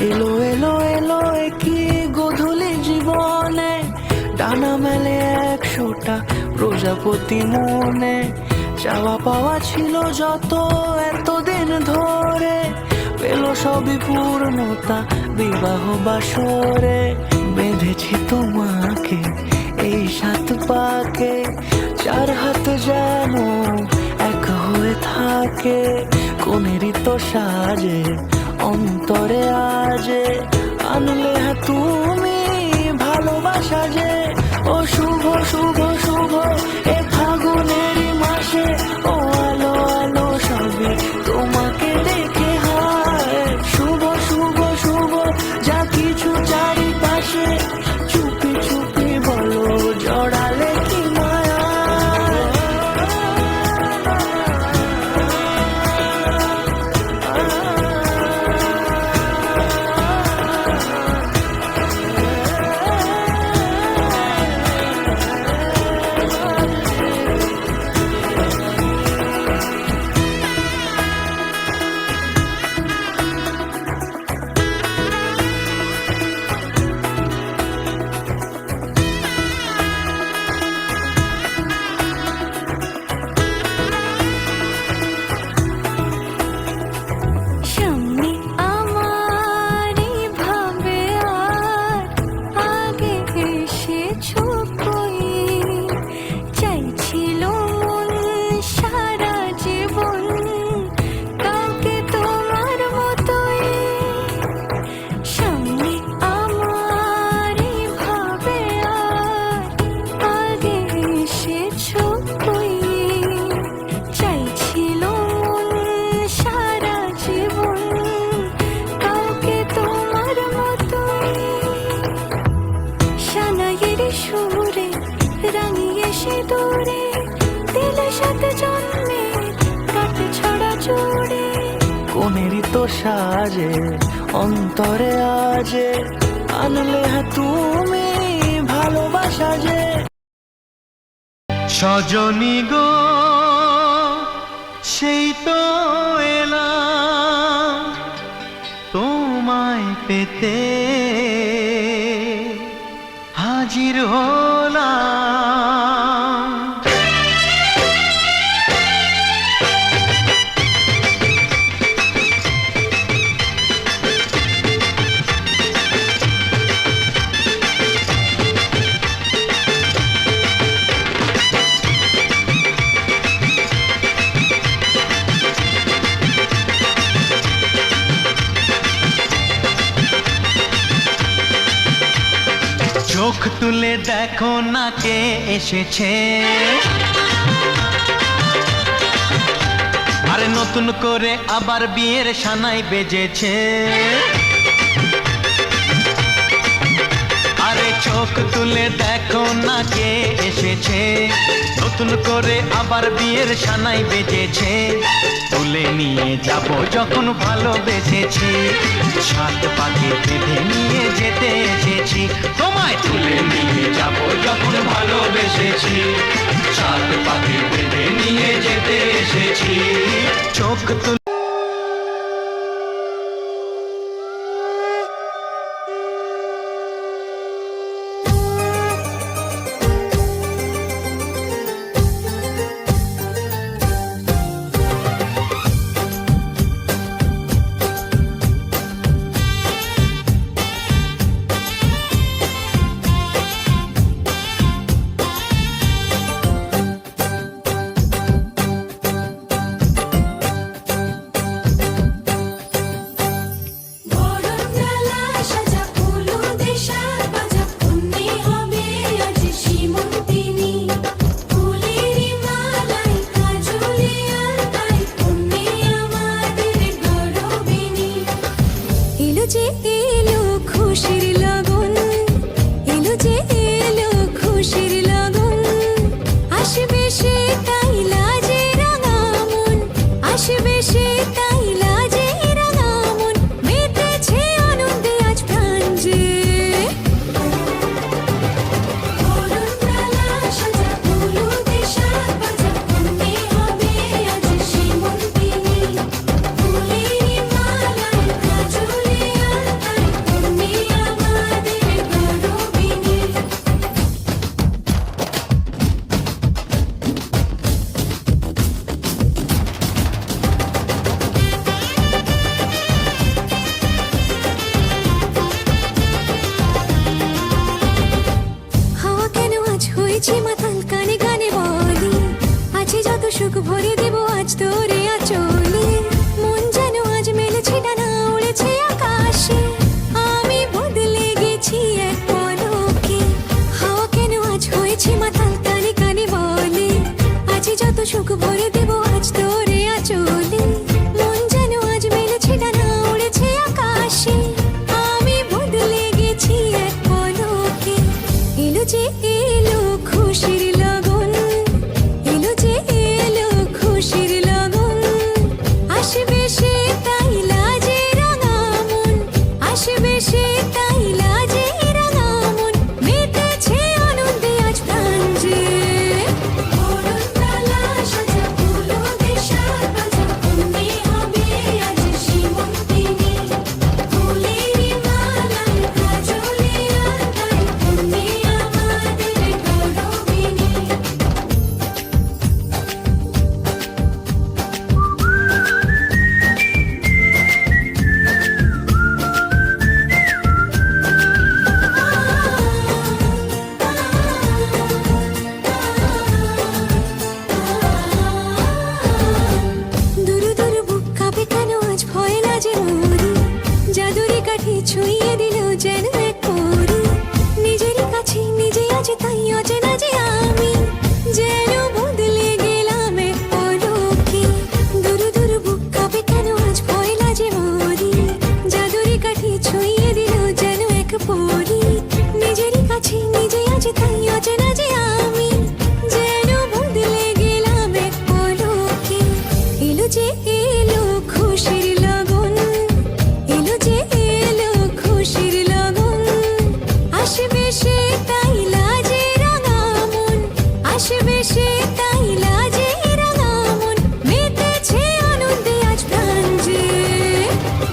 এলো এলো এলো কি গধূলি জীবনে, ডানা মেলে 100টা প্রজাপতি মনে। চাওয়া পাওয়া ছিল যত এতদিন ধরে, পেল সবই পূর্ণতা বিবাহ বাসরে। বেঁধেছি তোমাকে এই 7 পাকে, 4 হাত যেন এক হয়ে থাকে। কোনেরই তো সাজে অন্তরে আজে, আনলে তুমি ভালোবাসা যে। ও শুভ শুভ শুভ এ ফাগুনেরই মাসে, ও আলো আলো সবে তোমাকে দেখে হায়। শুভ শুভ শুভ যা কিছু চারিপাশে, চুপি চুপি বলো জড়ালে কি মায়া। কোনেরই তো সাজে অন্তরে আজে, আনলে তুমি ভালোবাসা যে। সজনী গো সেই তো এলাম তোমায় পেতে, হাজির হলাম। চোখ তুলে দেখো না কে এসেছে, আরে নতুন করে আবার বিয়ের সানাই বেজেছে। আরে চোখ তুলে দেখো না কে এসেছে, নতুন করে আবার বিয়ের সানাই বেজেছে। তুলে নিয়ে যাব যখন ভালোবেসেছি, 7 পাকে বেঁধে নিয়ে যেতে এসেছি। তোমায় তুলে নিয়ে যাব যখন ভালোবেসেছি, 7 পাকে বেঁধে নিয়ে যেতে এসেছি। চোখ তুলে ছুঁয়ে দিল যেন এক পরী। নিজেরই কাছে নিজে আজ তাই অচেনা যে আমি, যেন বদলে গেলাম এক পলকে। দূর দূর বুক কাঁপে কেন আজ ভয় লাজে মরি। জাদুরি কাঠি ছুঁয়ে দিল যেন এক পরী। নিজেরই কাছে নিজে আজ তাই অচেনা যে আমি, যেন বদলে গেলাম এক পলকে। এলো যে এলো খুশির লগন, এলো যে এলো খুশির লগন। আসবে সে তাই লাজে রাঙা মন, আসবে সে তাই লাজে রাঙা মন। মেতেছে আনন্দে আজ প্রাণ যে।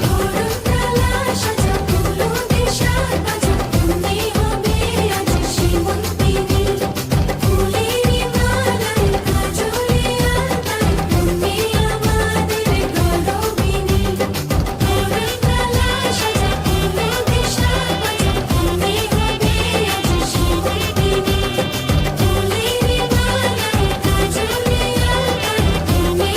বরণডালা সাজা ফুলো দেশার বাজা, তুমি হবে আজ সীমন্তিনী। ফুলেরই মালায় কাজলে আলতায়, তুমি আমাদের গৌরবিনী। বরণডালা সাজা ফুলো দেশার বাজা, তুমি হবে আজ সীমন্তিনী। ফুলেরই মালায় কাজলে আলতায়, তুমি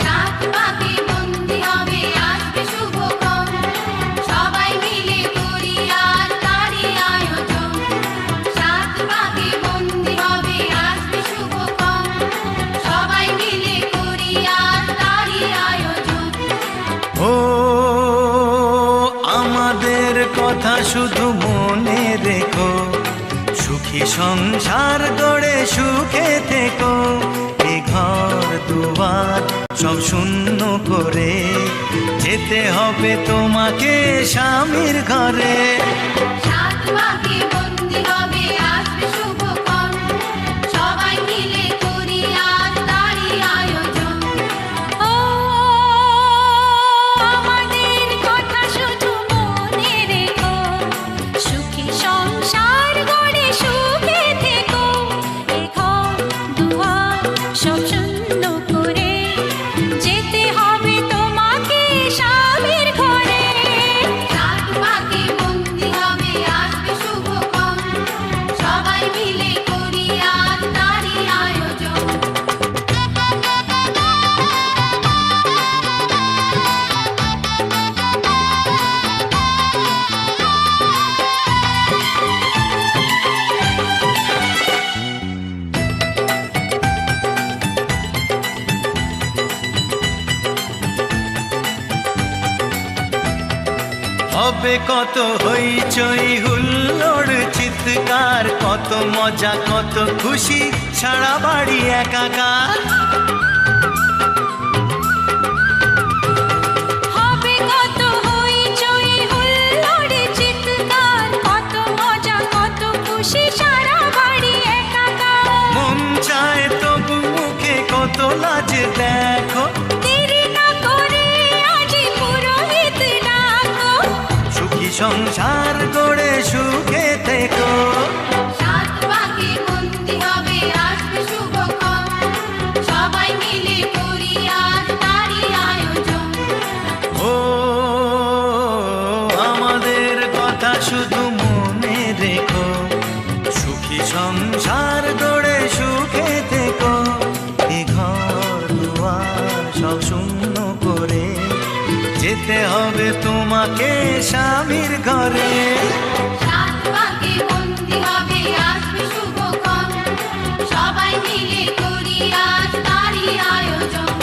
সাত পাকে বন্দি হবে আসবে শুভক্ষণ, সবাই মিলে করি আর তারই আয়োজন। সাত পাকে বন্দি হবে আসবে শুভক্ষণ, সবাই মিলে করি আর তারই আয়োজন। ও আমাদের কথা শুধু মনে রেখো, সুখী সংসার গড়ে সুখে থেকো। এ ঘর দুয়ার সব শূন্য করে যেতে হবে তোমাকে স্বামীর ঘরে। সাত পাকে বন্দি হবে আসবে শুভক্ষণ, সবাই মিলে করি আর তারই আয়োজন। ও আমাদের কথা শুধু মনে রেখো, সুখী সংসার গড়ে সুখে থেকো। এ ঘর দুয়ার সব শূন্য করে যেতে হবে তোমাকে স্বামীর ঘরে। সাত পাকে বন্দি হবে আসবে শুভক্ষণ, সবাই মিলে করি আর তারই আয়োজন। হবে কত হইচই হুল্লোড় চিৎকার, কত মজা কত খুশি সারা বাড়ি একাকার। হবে কত হইচই হুল্লোড় চিৎকার, কত মজা কত খুশি সারা বাড়ি একাকার। মন চায় তবু মুখে কত লাজ দেখো, দেরি না করে আজই পুরোহিত ডাকো। সুখী সংসার গড়ে সুখে থেকো। সাত পাকে বন্দি হবে আসবে শুভক্ষণ, সবাই মিলে করি আর তারই আয়োজন। ও আমাদের কথা শুধু মনে রেখো, সুখী সংসার গড়ে সুখে থেকো। এ ঘর দুয়ার সব শূন্য করে যেতে হবে তোমাকে স্বামীর ঘরে। সাত পাকে বন্দি হবে আসবে শুভক্ষণ, সবাই মিলে করি আর তারই আয়োজন।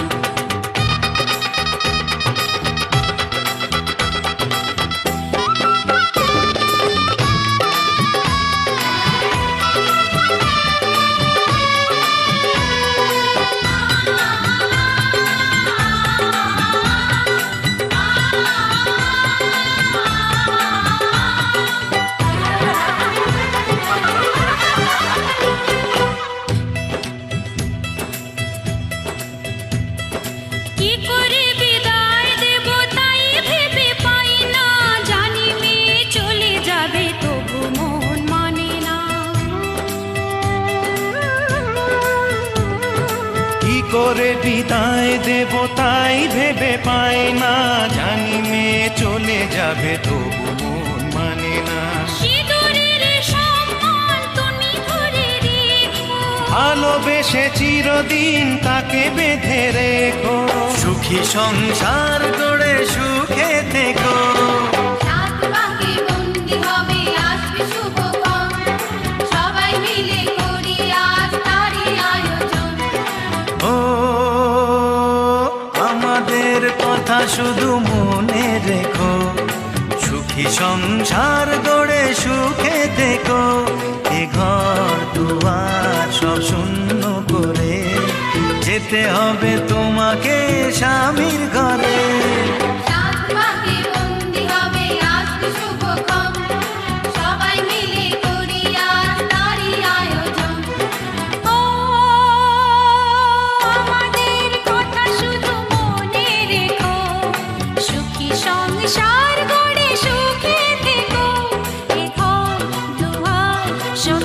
করে বিদায় দেব তাই ভেবে পাই না, জানি মেয়ে চলে যাবে তবু মন মানে না। সিঁদুরের সম্মান তুমি ধরে রেখো, ভালোবেসে চিরদিন তাকে বেঁধে রেখো, সুখী সংসার গড়ে সুখে থেকো। সাত ভাগে বন্দি হবে আসবে শুভক্ষণ, সবাই মিলে করি আজ তারই আয়োজন। ও আমাদের কথা শুধু মনে রেখো, সুখী সংসার গড়ে সুখে থেকো। এ ঘর দুয়ার সব শূন্য করে যেতে হবে তোমাকে স্বামীর ঘরে। সাত ভাগে বন্দি হবে আসবে শুভক্ষণ, সবাই মিলে করি আজ তারই আয়োজন। ও আমাদের কথা শুধু মনে রেখো, সুখী সংসার গড়ে সুখে থেকো। এ ঘর দুয়ার সব